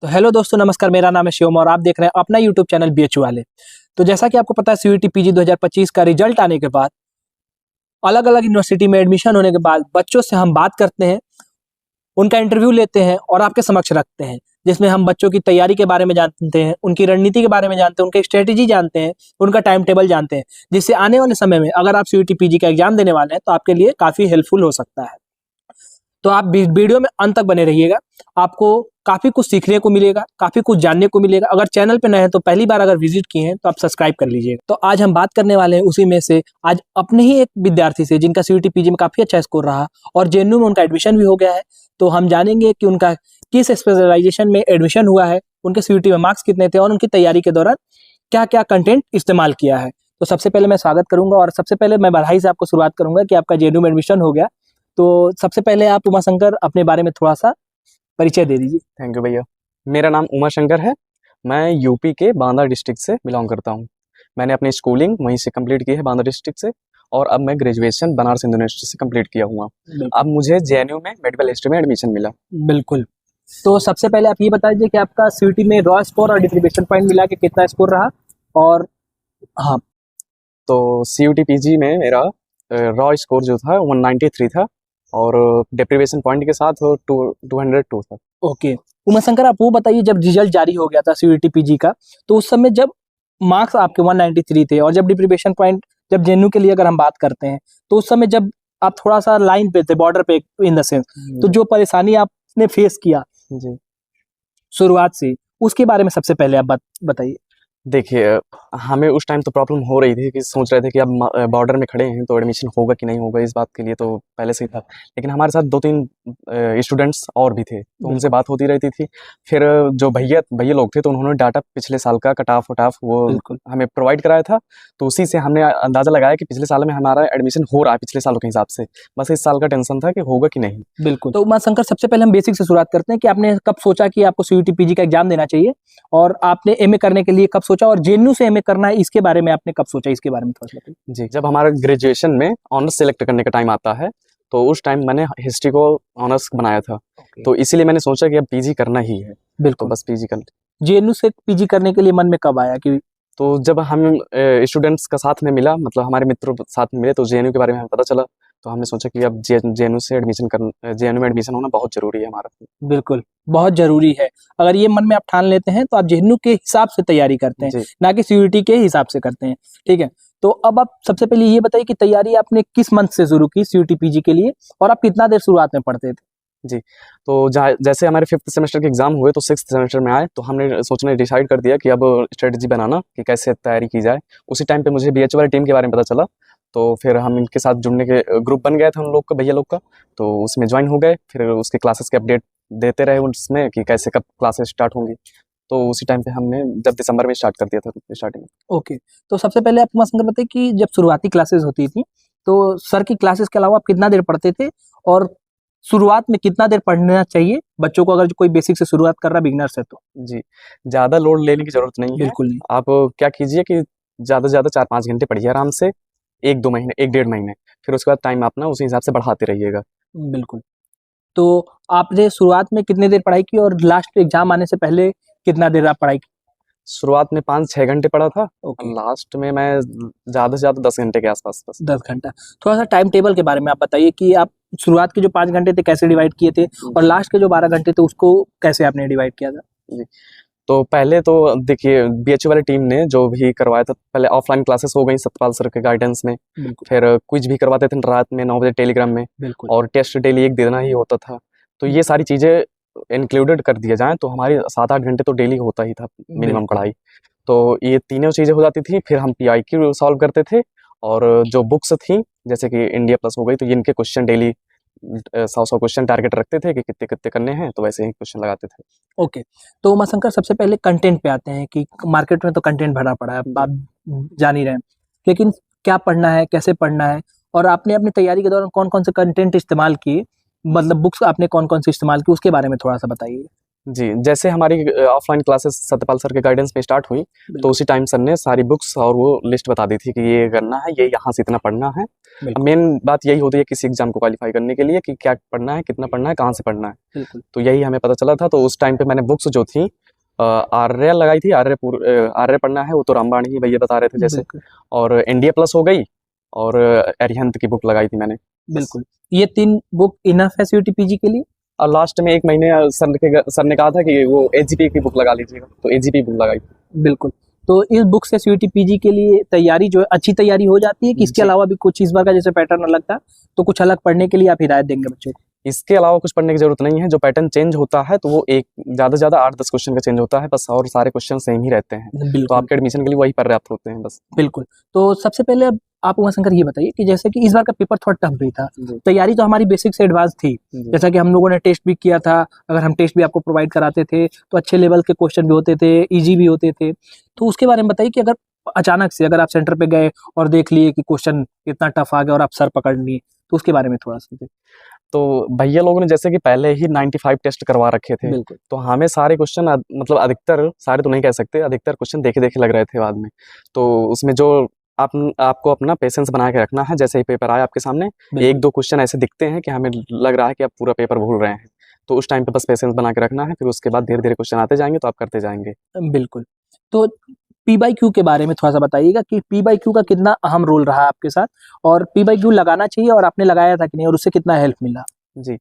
तो हेलो दोस्तों, नमस्कार। मेरा नाम है शिवम और आप देख रहे हैं अपना यूट्यूब चैनल बीएचयू वाले। तो जैसा कि आपको पता है, सीयूईटी पीजी 2025 का रिजल्ट आने के बाद अलग अलग यूनिवर्सिटी में एडमिशन होने के बाद बच्चों से हम बात करते हैं, उनका इंटरव्यू लेते हैं और आपके समक्ष रखते हैं, जिसमें हम बच्चों की तैयारी के बारे में जानते हैं, उनकी रणनीति के बारे में जानते हैं, उनकी स्ट्रेटेजी जानते हैं, उनका टाइम टेबल जानते हैं, जिससे आने वाले समय में अगर आप सीयूईटी पीजी का एग्जाम देने वाले हैं तो आपके लिए काफ़ी हेल्पफुल हो सकता है। तो आप वीडियो में अंत तक बने रहिएगा, आपको काफ़ी कुछ सीखने को मिलेगा, काफ़ी कुछ जानने को मिलेगा। अगर चैनल पे नए हैं तो पहली बार अगर विजिट किए हैं तो आप सब्सक्राइब कर लीजिएगा। तो आज हम बात करने वाले हैं उसी में से, आज अपने ही एक विद्यार्थी से जिनका सीयूईटी पीजी में काफ़ी अच्छा स्कोर रहा और जेएनयू में उनका एडमिशन भी हो गया है। तो हम जानेंगे कि उनका किस स्पेशलाइजेशन में एडमिशन हुआ है, उनके सीयूईटी में मार्क्स कितने थे और उनकी तैयारी के दौरान क्या क्या कंटेंट इस्तेमाल किया है। तो सबसे पहले मैं स्वागत करूंगा और सबसे पहले मैं बधाई से आपको शुरुआत करूंगा कि आपका जेएनयू में एडमिशन हो गया। तो सबसे पहले आप उमाशंकर अपने बारे में थोड़ा सा परिचय दे दीजिए। थैंक यू भैया। मेरा नाम उमाशंकर है। मैं यूपी के बांदा डिस्ट्रिक्ट से बिलोंग करता हूँ। मैंने अपनी स्कूलिंग वहीं से कंप्लीट की है, बांदा डिस्ट्रिक्ट से, और अब मैं ग्रेजुएशन बनारस हिंदू यूनिवर्सिटी से कंप्लीट किया हुआ। अब मुझे जेएनयू में मेडिकल हिस्ट्री में एडमिशन मिला। बिल्कुल। तो सबसे पहले आप ये बता दीजिए कि आपका सीयूईटी में रॉ स्कोर और डिप्रीवेशन पॉइंट मिला के कितना स्कोर रहा। और हाँ, तो सीयूटी पीजी में मेरा रॉ स्कोर जो था 193 था और डिप्रीवेशन पॉइंट के साथ 202 था। ओके। उमाशंकर, आप वो बताइए, जब रिजल्ट जारी हो गया था सीयूईटी पीजी का, तो उस समय जब मार्क्स आपके 193 थे और जब डिप्रीवेशन पॉइंट, जब जेएनयू के लिए अगर हम बात करते हैं, तो उस समय जब आप थोड़ा सा लाइन पे थे, बॉर्डर पे इन द सेंस, तो जो परेशानी आपने फेस किया जी, शुरुआत से, उसके बारे में सबसे पहले आप बताइए। देखिए, हमें उस टाइम तो प्रॉब्लम हो रही थी कि सोच रहे थे कि अब बॉर्डर में खड़े हैं तो एडमिशन होगा कि नहीं होगा, इस बात के लिए तो पहले से ही था। लेकिन हमारे साथ 2-3 स्टूडेंट्स और भी थे, तो उनसे बात होती रहती थी। फिर जो भैया लोग थे, तो उन्होंने डाटा पिछले साल का कट ऑफ वो हमें प्रोवाइड कराया था। तो उसी से हमने अंदाज़ा लगाया कि पिछले साल में हमारा एडमिशन हो रहा है पिछले सालों के हिसाब से। बस इस साल का टेंशन था कि होगा कि नहीं। बिल्कुल। तो उमाशंकर, सबसे पहले हम बेसिक से शुरुआत करते हैं कि आपने कब सोचा कि आपको सीयूईटी पीजी का एग्जाम देना चाहिए, और आपने एमए करने के लिए कब सोचा, और जेएनयू से एमए करना है इसके बारे में आपने कब सोचा, इसके बारे में थोड़ा सा बताइए। जी, जब हमारा ग्रेजुएशन में ऑनर्स सेलेक्ट करने का टाइम आता है, तो उस टाइम मैंने हिस्ट्री को ऑनर्स बनाया था। तो इसीलिए मैंने सोचा कि अब पीजी करना ही है। बिल्कुल। तो बस पीजी कर। जेएनयू से पीजी करने के लिए मन में कब आया कि तो जब हम स्टूडेंट्स का साथ में मिला, मतलब हमारे मित्रों के साथ में मिले, तो जेएनयू के बारे में हमें पता चला। तो हमने सोचा कि अब जेएनयू में एडमिशन होना बहुत ज़रूरी है हमारा। बिल्कुल, बहुत ज़रूरी है। अगर ये मन में आप ठान लेते हैं तो आप जेएनयू के हिसाब से तैयारी करते हैं, ना कि सीयूईटी के हिसाब से करते हैं। ठीक है। तो अब आप सबसे पहले ये बताइए कि तैयारी आपने किस मंथ से शुरू की सीयूईटी पीजी के लिए, और आप कितना देर शुरुआत में पढ़ते थे? जी, तो जैसे हमारे 5th सेमेस्टर के एग्ज़ाम हुए, तो 6th सेमेस्टर में आए, तो हमने सोचने डिसाइड कर दिया कि अब स्ट्रेटजी बनाना कि कैसे तैयारी की जाए। उसी टाइम पे मुझे बीएचयू वाली टीम के बारे में पता चला, तो फिर हम इनके साथ जुड़ने के ग्रुप बन गया था उन लोग का, भैया लोग का। तो उसमें ज्वाइन हो गए, फिर उसके क्लासेस के अपडेट देते रहे उसमें कि कैसे कब क्लासेस स्टार्ट होंगी। तो उसी टाइम पे हमने जब दिसंबर में स्टार्ट कर दिया था स्टार्टिंग। ओके। तो सबसे पहले आप उमाशंकर बताइए कि जब शुरुआती क्लासेस होती थी, तो सर की क्लासेस के अलावा आप कितना देर पढ़ते थे, और शुरुआत में कितना देर पढ़ना चाहिए बच्चों को, अगर कोई बेसिक से शुरुआत कर रहा है बिगिनर्स है तो? जी, ज़्यादा लोड लेने की ज़रूरत नहीं है। बिल्कुल नहीं। आप क्या कीजिए कि ज़्यादा से ज़्यादा 4-5 घंटे पढ़िए आराम से, 1-2 महीने, 1 डेढ़ महीने। फिर उसके बाद टाइम अपना उसी हिसाब से बढ़ाते रहिएगा। बिल्कुल। तो आपने शुरुआत में कितनी देर पढ़ाई की और लास्ट एग्जाम आने से पहले कितना देर आप पढ़ाई की? शुरुआत में 5-6 घंटे पढ़ा था, ओके। लास्ट में मैं ज़्यादा से ज़्यादा 10 घंटे के आसपास बस। 10 घंटा। थोड़ा सा टाइम टेबल के बारे में आप बताइए कि आप शुरुआत के जो 5 घंटे थे कैसे डिवाइड किए थे, और लास्ट के जो 12 घंटे थे उसको कैसे आपने डिवाइड किया था? जी, तो पहले तो देखिए, बीएचयू वाली टीम ने जो भी करवाया था, पहले ऑफलाइन क्लासेस हो गई सतपाल सर के गाइडेंस में। फिर क्विज भी करवाते थे रात में 9 बजे टेलीग्राम में, और टेस्ट डेली एक देना ही होता था। तो ये सारी चीज़ें इंक्लूडेड कर दिया जाए तो हमारी 7-8 घंटे तो डेली होता ही था मिनिमम पढ़ाई। तो ये तीनों चीज़ें हो जाती थी। फिर हम पीआईक्यू सॉल्व करते थे, और जो बुक्स थी जैसे कि इंडिया प्लस हो गई, तो इनके क्वेश्चन डेली 100 क्वेश्चन टारगेट रखते थे कि कितने कितने करने हैं, तो वैसे ही क्वेश्चन लगाते थे। ओके। तो उमाशंकर, सबसे पहले कंटेंट पे आते हैं कि मार्केट में तो कंटेंट भरा पड़ा है, आप जान ही रहे हैं, लेकिन क्या पढ़ना है, कैसे पढ़ना है, और आपने अपनी तैयारी के दौरान कौन कौन से कंटेंट इस्तेमाल किए, मतलब बुक्स आपने कौन कौन सी इस्तेमाल की, उसके बारे में थोड़ा सा बताइए। जी, जैसे हमारी ऑफलाइन क्लासेस सत्यपाल सर के गाइडेंस में स्टार्ट हुई, तो उसी टाइम सर ने सारी बुक्स और वो लिस्ट बता दी थी कि ये करना है, ये यहाँ से इतना पढ़ना है। मेन बात यही होती है किसी एग्जाम को क्वालिफाई करने के लिए कि क्या पढ़ना है, कितना पढ़ना है, कहाँ से पढ़ना है। बिल्कुल तो यही हमें पता चला था। तो उस टाइम पे मैंने बुक्स जो थी आर्य लगाई थी, आर्य पढ़ना है, वो तो रामबाण ही भैया बता रहे थे जैसे, बिल्कुल और एनडीए प्लस हो गई, और अरिहंत की बुक लगाई थी मैंने। बिल्कुल। ये 3 बुक इनफ है सीयूटी पीजी के लिए? और लास्ट में 1 महीने सर ने कहा था कि वो एजीपी की बुक लगा लीजिएगा, तो एजीपी बुक लगाई। बिल्कुल। तो इस बुक से सीयूटी पीजी के लिए तैयारी जो है अच्छी तैयारी हो जाती है कि इसके जी। अलावा भी कुछ इस बार का जैसे पैटर्न अलग था, तो कुछ अलग पढ़ने के लिए आप हिदायत देंगे बच्चों को? इसके अलावा कुछ पढ़ने की जरूरत नहीं है। जो पैटर्न चेंज होता है तो वो एक ज़्यादा से ज़्यादा 8-10 क्वेश्चन का चेंज होता है बस, और सारे क्वेश्चन सेम ही रहते हैं। तो बिल्कुल, आपके एडमिशन के लिए वही पर्याप्त होते हैं बस। बिल्कुल। तो सबसे पहले अब आप उमाशंकर ये बताइए कि जैसे कि इस बार का पेपर थोड़ा टफ भी था। जी। तैयारी तो हमारी बेसिक से एडवांस थी। जी। जैसा कि हम लोगों ने टेस्ट भी किया था, अगर हम टेस्ट भी आपको प्रोवाइड कराते थे, तो अच्छे लेवल के क्वेश्चन भी होते थे, ईज़ी भी होते थे। तो उसके बारे में बताइए कि अगर अचानक से अगर आप सेंटर पे गए और देख लिए कि क्वेश्चन इतना टफ आ गया और आप सर पकड़ लिए, तो उसके बारे में थोड़ा-सा बताइए? तो भैया लोगों ने जैसे कि पहले ही 95 टेस्ट करवा रखे थे, बिल्कुल, तो हमें सारे क्वेश्चन मतलब अधिकतर, सारे तो नहीं कह सकते, अधिकतर क्वेश्चन देखे-देखे लग रहे थे बाद में। तो उसमें जो आपको अपना पेशेंस बना के रखना है, जैसे ही पेपर आए आपके सामने, बिल्कुल, 1-2 क्वेश्चन ऐसे दिखते हैं कि हमें लग रहा है कि आप पूरा पेपर भूल रहे हैं। तो उस टाइम पे बस पेशेंस बना के रखना है, फिर उसके बाद धीरे-धीरे क्वेश्चन आते जाएँगे तो आप करते जाएँगे। बिल्कुल। तो पी बाई क्यू के बारे में थोड़ा-सा बताइएगा कि पी बाई क्यू का कितना अहम रोल रहा आपके साथ और पी बाई क्यू लगाना चाहिए और आपने लगाया था कि नहीं और उससे कितना हेल्प मिला? जी,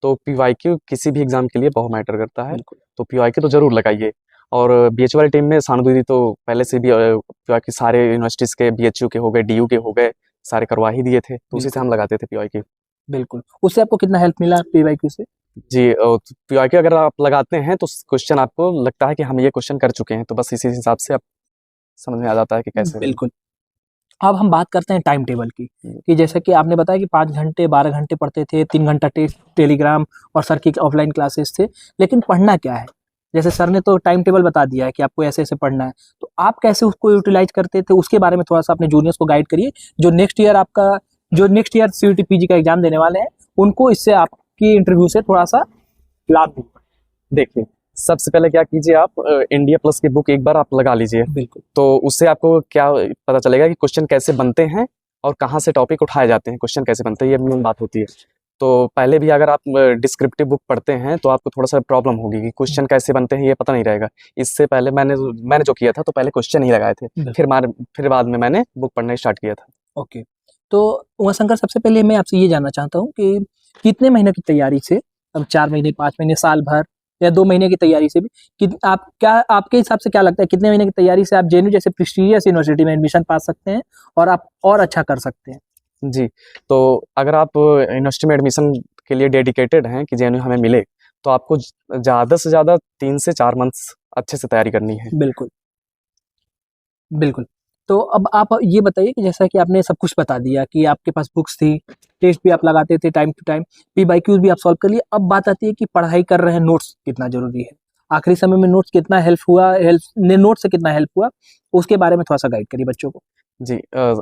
तो पीवाईक्यू किसी भी एग्ज़ाम के लिए बहुत मैटर करता है, बिल्कुल, तो पीवाईक्यू तो ज़रूर लगाइए। और बीएचयू वाली टीम में सानू दीदी तो पहले से भी पीवाईक्यू सारे यूनिवर्सिटीज़ के, बीएचयू के हो गए, डीयू के हो गए, सारे करवा ही दिए थे, तो उसी से बिल्कुल, हम लगाते थे पीवाईक्यू। बिल्कुल। उससे आपको कितना हेल्प मिला पी बाई क्यू से? जी, पीवाईक्यू अगर आप लगाते हैं तो क्वेश्चन आपको लगता है कि हम ये क्वेश्चन कर चुके हैं, तो बस इसी हिसाब से आप समझ में आ जाता है कि कैसे। बिल्कुल। अब हम बात करते हैं टाइम टेबल की, हुँ। कि जैसे कि आपने बताया कि 5 घंटे, 12 घंटे पढ़ते थे, 3 घंटा टेस्ट, टेलीग्राम और सर की ऑफलाइन क्लासेस थे, लेकिन पढ़ना क्या है? जैसे सर ने तो टाइम टेबल बता दिया है कि आपको ऐसे-ऐसे पढ़ना है, तो आप कैसे उसको यूटिलाइज़ करते थे? उसके बारे में थोड़ा-सा अपने जूनियर्स को गाइड करिए, जो नेक्स्ट ईयर सीयूटी पीजी का एग्ज़ाम देने वाले हैं, उनको इससे आपकी इंटरव्यू से थोड़ा-सा लाभ भी देखिए, सबसे पहले क्या कीजिए आप इंडिया प्लस की बुक एक बार आप लगा लीजिए। बिल्कुल, तो उससे आपको क्या पता चलेगा कि क्वेश्चन कैसे बनते हैं और कहाँ से टॉपिक उठाए जाते हैं, क्वेश्चन कैसे बनते हैं, ये मेन बात होती है। तो पहले भी अगर आप डिस्क्रिप्टिव बुक पढ़ते हैं तो आपको थोड़ा-सा प्रॉब्लम होगी कि क्वेश्चन कैसे बनते हैं ये पता नहीं रहेगा। इससे पहले मैंने जो किया था तो पहले क्वेश्चन ही लगाए थे, बिल्कुल। फिर बाद में मैंने बुक पढ़ना स्टार्ट किया था। ओके। तो उमाशंकर सबसे पहले मैं आपसे ये जानना चाहता हूँ कि कितने महीने की तैयारी से, अब 4 महीने, 5 महीने, साल भर या 2 महीने की तैयारी से भी आपके हिसाब से क्या लगता है कितने महीने की तैयारी से आप जेएनयू जैसे प्रेस्टीजियस यूनिवर्सिटी में एडमिशन पा सकते हैं और आप और अच्छा कर सकते हैं? जी, तो अगर आप यूनिवर्सिटी में एडमिशन के लिए डेडिकेटेड हैं कि जेएनयू हमें मिले, तो आपको ज़्यादा से ज़्यादा 3 से 4 मंथ्स अच्छे से तैयारी करनी है। बिल्कुल, बिल्कुल। तो अब आप ये बताइए कि जैसा कि आपने सब कुछ बता दिया कि आपके पास बुक्स थी, टेस्ट भी आप लगाते थे टाइम टू टाइम, पी-बाई-क्यूज़ भी आप सॉल्व कर लिए। अब बात आती है कि पढ़ाई कर रहे हैं, नोट्स कितना ज़रूरी है? आखिरी समय में नोट्स कितना नोट्स से कितना हेल्प हुआ? उसके बारे में थोड़ा-सा गाइड करिए बच्चों को। जी,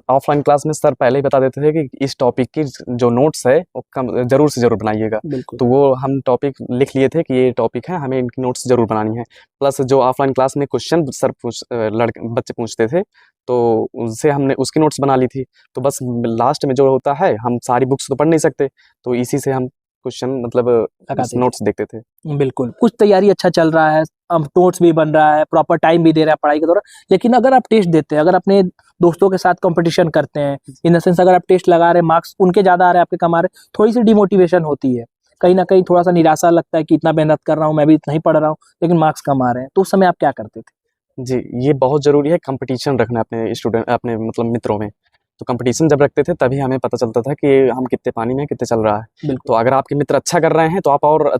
ऑफलाइन क्लास में सर पहले ही बता देते थे कि इस टॉपिक की जो नोट्स है वो कम ज़रूर से ज़रूर बनाइएगा। बिल्कुल, तो वो हम टॉपिक लिख लिए थे कि ये टॉपिक है, हमें इनकी नोट्स ज़रूर बनानी है। प्लस जो ऑफलाइन क्लास में क्वेश्चन सर बच्चे पूछते थे, तो उनसे हमने उसकी नोट्स बना ली थी। तो बस लास्ट में जो होता है, हम सारी बुक्स तो पढ़ नहीं सकते, तो इसी से हम क्वेश्चन मतलब लगाते थे। नोट्स देखते थे। बिल्कुल, कुछ तैयारी अच्छा चल रहा है, अब नोट्स भी बन रहा है, प्रॉपर टाइम भी दे रहा है पढ़ाई के दौरान। लेकिन अगर आप टेस्ट देते हैं, अगर अपने दोस्तों के साथ कॉम्पिटिशन करते हैं, इन द सेंस अगर आप टेस्ट लगा रहे हैं, मार्क्स उनके ज़्यादा आ रहे हैं, आपके कम आ रहे हैं, थोड़ी-सी डिमोटिवेशन होती है। कहीं न कहीं थोड़ा-सा निराशा लगता है कि इतना मेहनत कर रहा हूँ, मैं भी इतना ही पढ़ रहा हूँ, लेकिन मार्क्स कम आ रहे हैं। तो उस समय आप क्या करते थे? जी, ये बहुत ज़रूरी है कॉम्पिटिशन रखना अपने मतलब मित्रों में। तो कॉम्पिटिशन जब रखते थे तभी हमें पता चलता था कि हम कितने पानी में हैं, कितने चल रहा है। तो बिल्कुल, अगर आपके मित्र अच्छा कर रहे हैं तो आप और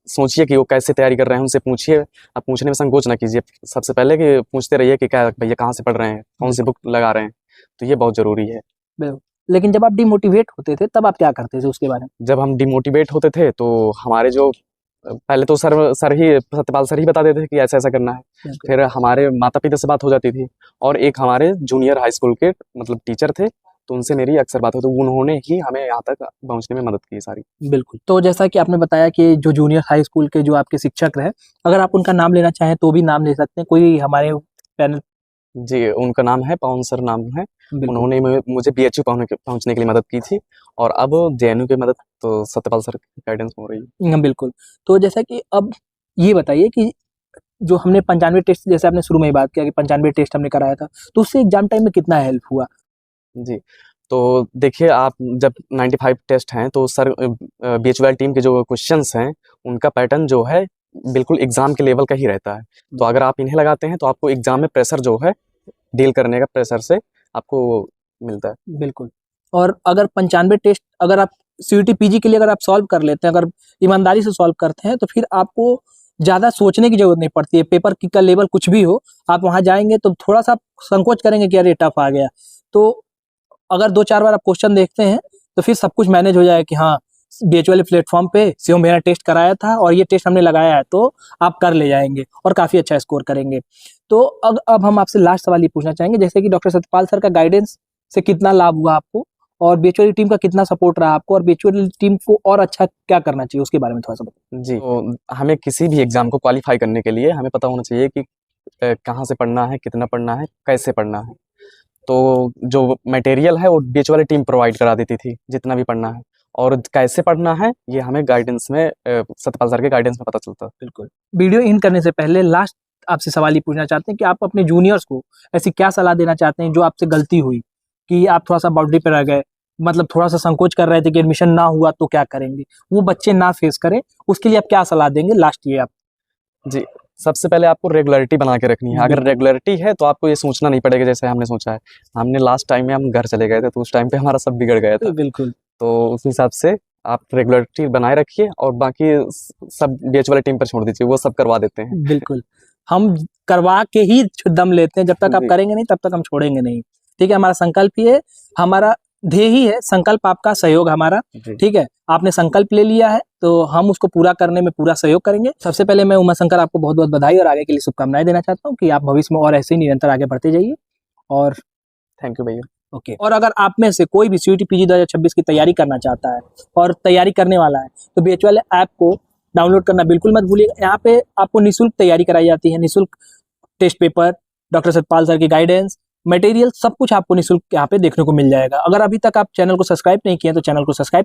सोचिए कि वो कैसे तैयारी कर रहे हैं, उनसे पूछिए। आप पूछने में संकोच ना कीजिए। सबसे पहले कि पूछते रहिए कि क्या भैया कहाँ से पढ़ रहे हैं, कौन सी बिल्कुल, बुक लगा रहे हैं। तो ये बहुत ज़रूरी है। बिल्कुल। लेकिन जब आप डिमोटिवेट होते थे, तब आप क्या करते थे उसके बारे में? जब हम डिमोटिवेट होते थे तो हमारे जो पहले तो सत्यपाल सर ही बता देते थे कि ऐसा-ऐसा करना है। बिल्कुल, फिर हमारे माता-पिता से बात हो जाती थी और एक हमारे जूनियर हाई स्कूल के मतलब टीचर थे, तो उनसे मेरी अक्सर बात होती, तो उन्होंने ही हमें यहाँ तक पहुँचने में मदद की सारी। बिल्कुल। तो जैसा कि आपने बताया कि जो जूनियर हाई स्कूल के जो आपके शिक्षक रहे, अगर आप उनका नाम लेना चाहें तो भी नाम ले सकते हैं, कोई हमारे पैनल। जी, उनका नाम है पवन सर नाम है। बिल्कुल। उन्होंने मुझे बीएचयू पहुँचने के लिए मदद की थी, और अब जेएनयू की मदद तो सत्यपाल सर की गाइडेंस में हो रही है। बिल्कुल। तो जैसा कि अब ये बताइए कि जो हमने 95 टेस्ट, जैसे आपने शुरू में ही बात किया कि 95 टेस्ट हमने कराया था, तो उससे एग्जाम टाइम में कितना हेल्प हुआ? जी, तो देखिए, आप जब 95 टेस्ट हैं तो सर बीएचयू टीम के जो क्वेश्चंस हैं उनका पैटर्न जो है बिल्कुल एग्जाम के लेवल का ही रहता है। तो अगर आप इन्हें लगाते हैं तो आपको एग्जाम में प्रेशर जो है, डील करने का प्रेशर से आपको मिलता है। बिल्कुल। और अगर 95 टेस्ट अगर आप सीयूटी पीजी के लिए अगर आप सॉल्व कर लेते हैं, अगर ईमानदारी से सॉल्व करते हैं, तो फिर आपको ज़्यादा सोचने की ज़रूरत नहीं पड़ती है। पेपर की का लेवल कुछ भी हो, आप वहाँ जाएँगे तो थोड़ा-सा संकोच करेंगे कि अरे टफ आ गया। तो अगर 2-4 बार आप क्वेश्चन देखते हैं, तो फिर सब कुछ मैनेज हो जाएगा कि हाँ, बीएचयू वाले प्लेटफ़ॉर्म पे शिवम भैया ने टेस्ट कराया था और ये टेस्ट हमने लगाया है, तो आप कर ले जाएँगे और काफ़ी अच्छा स्कोर करेंगे। तो अब हम आपसे लास्ट सवाल ये पूछना चाहेंगे, जैसे कि डॉक्टर सत्यपाल सर का गाइडेंस से कितना लाभ हुआ आपको, और बीएचयू वाली टीम का कितना सपोर्ट रहा आपको, और बीएचयू वाली टीम को और अच्छा क्या करना चाहिए, उसके बारे में थोड़ा-सा बताइए? जी, तो हमें किसी भी एग्ज़ाम को क्वालीफ़ाई करने के लिए हमें पता होना चाहिए कि कहाँ से पढ़ना है, कितना पढ़ना है, कैसे पढ़ना है। तो जो मटेरियल है वो बीएचयू वाली टीम प्रोवाइड करा देती थी, जितना भी पढ़ना है, और कैसे पढ़ना है ये हमें गाइडेंस में सत्यपाल सर के गाइडेंस में पता चलता। बिल्कुल। वीडियो एंड करने से पहले लास्ट आपसे सवाल ये पूछना चाहते हैं कि आप अपने जूनियर्स को ऐसी क्या सलाह देना चाहते हैं जो आपसे गलती हुई, कि आप थोड़ा-सा बाउंड्री पे रह गए, मतलब थोड़ा-सा संकोच कर रहे थे कि एडमिशन ना हुआ तो क्या करेंगे? वो बच्चे ना फेस करें, उसके लिए आप क्या सलाह देंगे? लास्ट ये आप। जी, सबसे पहले आपको रेगुलरिटी बना के रखनी है। अगर बिल्कुल। रेगुलरिटी है तो आपको ये सोचना नहीं पड़ेगा जैसे हमने सोचा है। हमने लास्ट टाइम में हम घर चले गए थे, तो उस टाइम पे हमारा सब बिगड़ गया था। बिल्कुल। तो उस हिसाब से आप रेगुलरिटी बनाए रखिए, और बाकी सब बीएचयू वाली टीम पर छोड़ दीजिए, वो सब करवा देते हैं। बिल्कुल। हम करवा के ही दम लेते हैं, जब तक आप जी। करेंगे नहीं तब तक हम छोड़ेंगे नहीं। ठीक है, हमारा संकल्प ही है, हमारा ध्येय ही है, संकल्प आपका, सहयोग हमारा। जी। ठीक है, आपने संकल्प ले लिया है तो हम उसको पूरा करने में पूरा सहयोग करेंगे। सबसे पहले मैं उमाशंकर आपको बहुत-बहुत बधाई और आगे के लिए शुभकामनाएँ देना चाहता हूँ कि आप भविष्य में और ऐसे ही निरंतर आगे बढ़ते जाइए। और थैंक यू भैया। ओके। और अगर आप में से कोई भी सीयूटी पीजी 2026 की तैयारी करना चाहता है और तैयारी करने वाला है, तो बीएचयू वाले ऐप को डाउनलोड करना बिल्कुल मत भूलिएगा। यहाँ पे आपको निःशुल्क तैयारी कराई जाती है, निःशुल्क test paper, doctor Satpal sir की गाइडेंस, मटेरियल, सब कुछ आपको निःशुल्क यहाँ पे देखने को मिल जाएगा। अगर अभी तक आप चैनल को सब्सक्राइब नहीं किए हैं तो चैनल को सब्सक्राइब